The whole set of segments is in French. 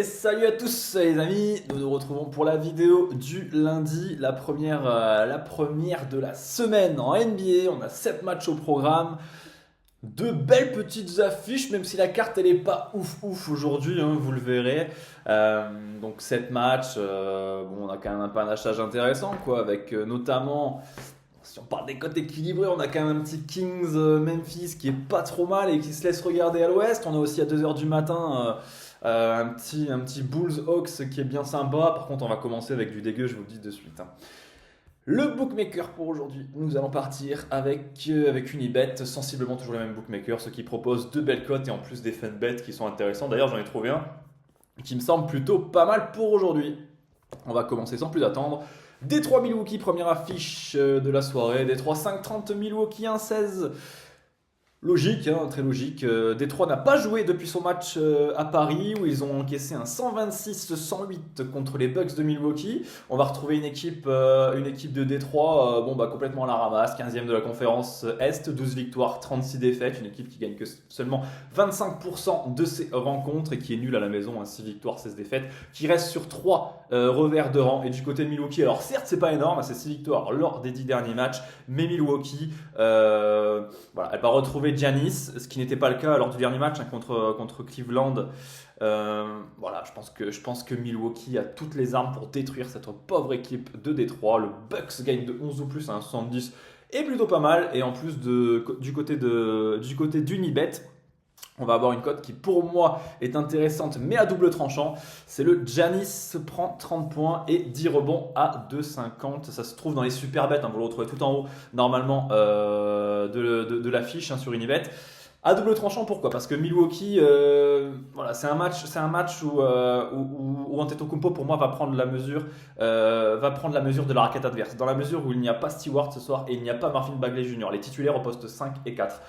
Salut à tous les amis, nous nous retrouvons pour la vidéo du lundi, la première de la semaine en NBA. On a 7 matchs au programme, de belles petites affiches, même si la carte elle est pas ouf ouf aujourd'hui, hein, vous le verrez. Donc 7 matchs, bon, on a quand même un panachage intéressant quoi, avec notamment, si on parle des cotes équilibrées, on a quand même un petit Kings Memphis qui est pas trop mal et qui se laisse regarder à l'ouest. On a aussi à 2 heures du matin un petit Bulls Hawks qui est bien sympa. Par contre, on va commencer avec du dégueu, je vous le dis de suite, hein. Le bookmaker pour aujourd'hui, nous allons partir avec Unibet, sensiblement toujours les mêmes bookmakers, ceux qui proposent de belles cotes et en plus des fun bets qui sont intéressants. D'ailleurs, j'en ai trouvé un qui me semble plutôt pas mal pour aujourd'hui. On va commencer sans plus attendre. Détroit Milwaukee, première affiche de la soirée. Détroit 5-30, Milwaukee 1-16. Logique, hein, très logique. Détroit n'a pas joué depuis son match à Paris où ils ont encaissé un 126-108 contre les Bucks de Milwaukee. On va retrouver une équipe de Détroit complètement à la ramasse, 15e de la conférence Est, 12 victoires, 36 défaites. Une équipe qui gagne que seulement 25% de ses rencontres et qui est nulle à la maison, hein, 6 victoires, 16 défaites, qui reste sur 3 revers de rang. Et du côté de Milwaukee, alors certes c'est pas énorme, hein, c'est 6 victoires lors des 10 derniers matchs, mais Milwaukee, elle va retrouver Giannis, ce qui n'était pas le cas lors du dernier match, hein, contre Cleveland. Je pense que Milwaukee a toutes les armes pour détruire cette pauvre équipe de Détroit. Le Bucks gagne de 11 ou plus à 1,70 est plutôt pas mal. Et en plus du côté d'Unibet, on va avoir une cote qui pour moi est intéressante mais à double tranchant. C'est le Giannis prend 30 points et 10 rebonds à 2,50. Ça se trouve dans les super bêtes, hein, vous le retrouvez tout en haut normalement de l'affiche, hein, sur Unibet. À double tranchant, pourquoi? Parce que Milwaukee, c'est un match où Antetokounmpo pour moi va prendre la mesure de la raquette adverse, dans la mesure où il n'y a pas Stewart ce soir et il n'y a pas Marvin Bagley Jr. Les titulaires au poste 5 et 4.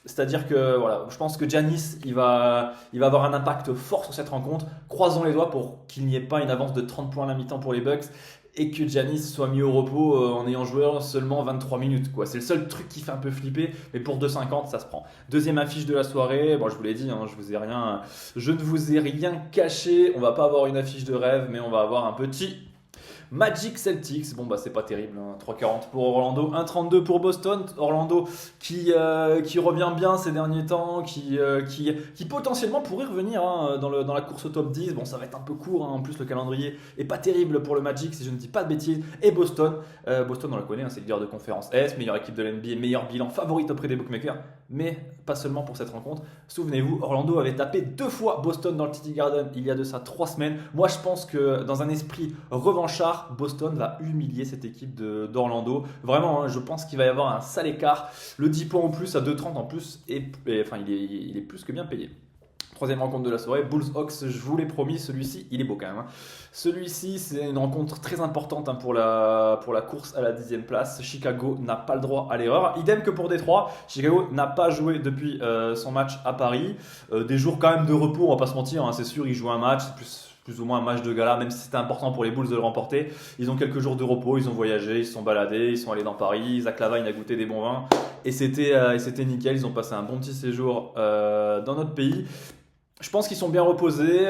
C'est-à-dire que je pense que Giannis il va avoir un impact fort sur cette rencontre. Croisons les doigts pour qu'il n'y ait pas une avance de 30 points à la mi-temps pour les Bucks et que Giannis soit mis au repos en ayant joué seulement 23 minutes, quoi. C'est le seul truc qui fait un peu flipper, mais pour 2,50 ça se prend. Deuxième affiche de la soirée, bon, je vous l'ai dit, hein, je ne vous ai rien caché. On va pas avoir une affiche de rêve, mais on va avoir un petit Magic Celtics. C'est pas terrible, hein. 3,40 pour Orlando, 1,32 pour Boston. Orlando qui revient bien ces derniers temps, qui potentiellement pourrait revenir, hein, dans la course au top 10. Bon, ça va être un peu court, hein. En plus le calendrier est pas terrible pour le Magic si je ne dis pas de bêtises. Et Boston, on la connaît, hein, c'est le leader de conférence Est, meilleure équipe de l'NBA, meilleur bilan, favorite auprès des bookmakers. Mais pas seulement pour cette rencontre. Souvenez-vous, Orlando avait tapé 2 fois Boston dans le TD Garden il y a de ça 3 semaines. Moi je pense que dans un esprit revanchard, Boston va humilier cette équipe d'Orlando. Vraiment, hein, je pense qu'il va y avoir un sale écart. Le 10 points en plus à 2,30 en plus, il est plus que bien payé. Troisième rencontre de la soirée, Bulls Hawks, je vous l'ai promis, celui-ci, il est beau quand même, hein. Celui-ci, c'est une rencontre très importante, hein, pour la course à la 10e place. Chicago n'a pas le droit à l'erreur. Idem que pour Détroit, Chicago n'a pas joué depuis son match à Paris. Des jours quand même de repos, on va pas se mentir, hein, c'est sûr, ils jouent un match, plus ou moins un match de gala, même si c'était important pour les Bulls de le remporter. Ils ont quelques jours de repos, ils ont voyagé, ils se sont baladés, ils sont allés dans Paris. Zach LaVine a goûté des bons vins et c'était nickel. Ils ont passé un bon petit séjour dans notre pays. Je pense qu'ils sont bien reposés.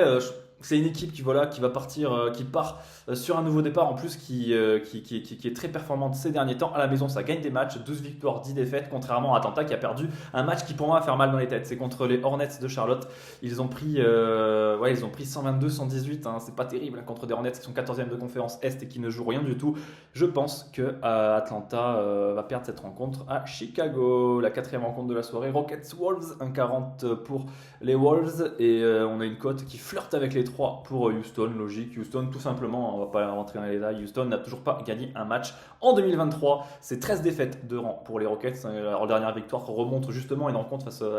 C'est une équipe qui va partir, qui part sur un nouveau départ en plus, qui est très performante ces derniers temps. À la maison, ça gagne des matchs, 12 victoires, 10 défaites, contrairement à Atlanta qui a perdu un match qui pour moi va faire mal dans les têtes. C'est contre les Hornets de Charlotte. Ils ont pris 122-118, hein, c'est pas terrible, hein, contre des Hornets qui sont 14e de conférence Est et qui ne jouent rien du tout. Je pense que Atlanta va perdre cette rencontre à Chicago. La 4e rencontre de la soirée, Rockets Wolves, 1,40 pour les Wolves, et on a une cote qui flirte avec les 3 pour Houston. Logique, Houston tout simplement, on va pas rentrer dans les détails. Houston n'a toujours pas gagné un match en 2023. C'est 13 défaites de rang pour les Rockets. Leur dernière victoire remonte justement à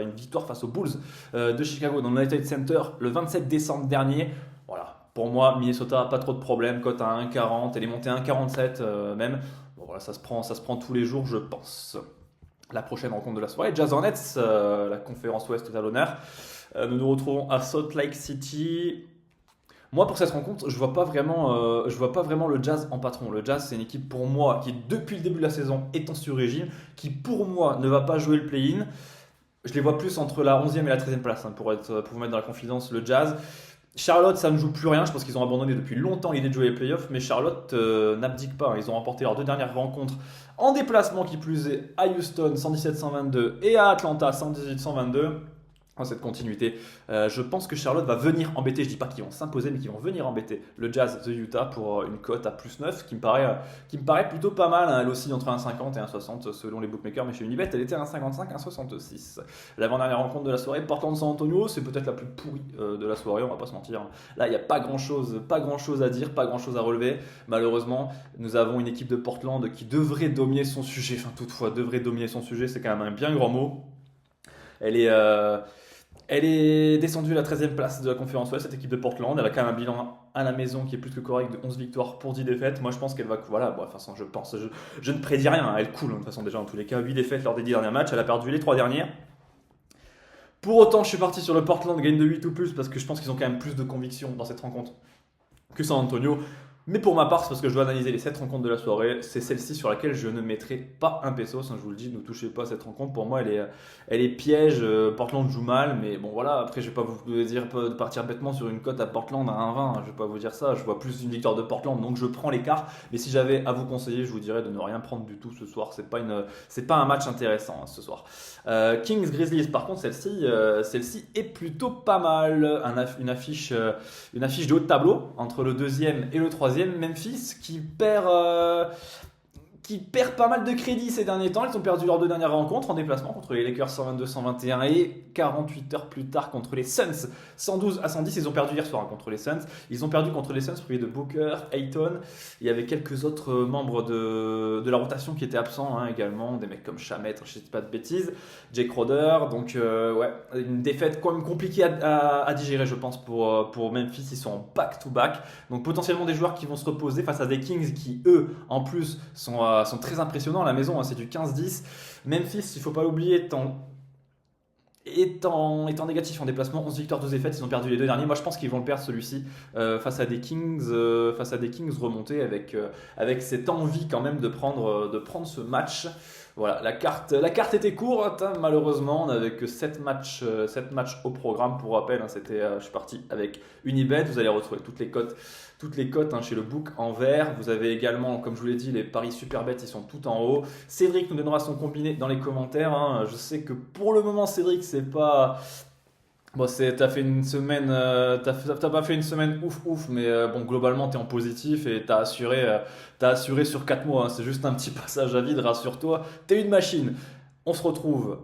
une victoire face aux Bulls de Chicago dans le United Center le 27 décembre dernier. Voilà, pour moi Minnesota n'a pas trop de problèmes, cote à 1,40, elle est montée à 1,47 même. Bon, voilà, ça se prend tous les jours, je pense. La prochaine rencontre de la soirée, Jazz Hornets, la conférence Ouest est à l'honneur. Nous nous retrouvons à Salt Lake City. Moi, pour cette rencontre, je vois pas vraiment le Jazz en patron. Le Jazz, c'est une équipe pour moi qui, depuis le début de la saison, est en sur-régime, qui pour moi ne va pas jouer le play-in. Je les vois plus entre la 11e et la 13e place, hein, pour vous mettre dans la confidence. Le Jazz, Charlotte, ça ne joue plus rien. Je pense qu'ils ont abandonné depuis longtemps l'idée de jouer les playoffs. Mais Charlotte n'abdique pas. Ils ont remporté leurs deux dernières rencontres en déplacement, qui plus est, à Houston 117-122 et à Atlanta 118-122. Dans cette continuité, je pense que Charlotte va venir embêter, je dis pas qu'ils vont s'imposer, mais qu'ils vont venir embêter le Jazz de Utah pour une cote à plus 9 qui me paraît plutôt pas mal, hein. Elle oscille entre 1,50 et 1,60 selon les bookmakers, mais chez Unibet elle était à 1,55, 1,66. L'avant-dernière rencontre de la soirée, Portland-San Antonio, c'est peut-être la plus pourrie de la soirée, on va pas se mentir. Là il n'y a pas grand chose à dire, pas grand chose à relever. Malheureusement, nous avons une équipe de Portland qui devrait dominer son sujet, enfin toutefois devrait dominer son sujet, c'est quand même un bien grand mot. Elle est, euh, Elle est descendue à la 13e place de la conférence Ouest, cette équipe de Portland. Elle a quand même un bilan à la maison qui est plus que correct de 11 victoires pour 10 défaites. Moi, je pense qu'elle va. Voilà, bon, de toute façon, je ne prédis rien, hein. Elle coule, hein, de toute façon, déjà, dans tous les cas. 8 défaites lors des 10 derniers matchs. Elle a perdu les 3 dernières. Pour autant, je suis parti sur le Portland gain de 8 ou plus parce que je pense qu'ils ont quand même plus de conviction dans cette rencontre que San Antonio. Mais pour ma part, c'est parce que je dois analyser les 7 rencontres de la soirée. C'est celle-ci sur laquelle je ne mettrai pas un pesos, hein, je vous le dis, ne touchez pas à cette rencontre. Pour moi, elle est piège. Portland joue mal, mais bon voilà. Après, je vais pas vous dire de partir bêtement sur une cote à Portland à 1,20. Je vais pas vous dire ça. Je vois plus une victoire de Portland, donc je prends l'écart. Mais si j'avais à vous conseiller, je vous dirais de ne rien prendre du tout ce soir. C'est pas un match intéressant, hein, ce soir. Kings Grizzlies, par contre, celle-ci est plutôt pas mal. Une affiche de haut de tableau entre le deuxième et le troisième. Memphis qui perd pas mal de crédit ces derniers temps. Ils ont perdu leurs deux dernières rencontres en déplacement contre les Lakers 122-121 et 48 heures plus tard contre les Suns 112-110. Ils ont perdu hier soir, hein, contre les Suns. Ils ont perdu contre les Suns privés de Booker, Ayton. Il y avait quelques autres membres de la rotation qui étaient absents, hein, également. Des mecs comme Shamet, je ne sais pas de bêtises. Jake Crowder. Donc ouais, une défaite quand même compliquée à digérer, je pense, pour Memphis. Ils sont en back-to-back. Donc potentiellement des joueurs qui vont se reposer face à des Kings qui, eux, en plus, sont très impressionnants à la maison, hein, c'est du 15-10. Memphis, il ne faut pas l'oublier, étant négatif en déplacement, 11 victoires, 12 défaites, ils ont perdu les deux derniers. Moi je pense qu'ils vont le perdre celui-ci face à des Kings remontés avec cette envie quand même de prendre ce match. Voilà, la carte était courte, hein, malheureusement, on n'avait que 7 matchs au programme. Pour rappel, hein, je suis parti avec Unibet. Vous allez retrouver toutes les cotes, hein, chez le book en vert. Vous avez également, comme je vous l'ai dit, les paris super bêtes, ils sont tout en haut. Cédric nous donnera son combiné dans les commentaires, hein. Je sais que pour le moment, Cédric, c'est pas. Bon, t'as fait une semaine, t'as pas fait une semaine ouf, mais bon, globalement, t'es en positif et t'as assuré sur 4 mois, hein. C'est juste un petit passage à vide, rassure-toi. T'es une machine. On se retrouve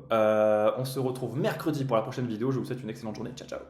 mercredi pour la prochaine vidéo. Je vous souhaite une excellente journée. Ciao, ciao.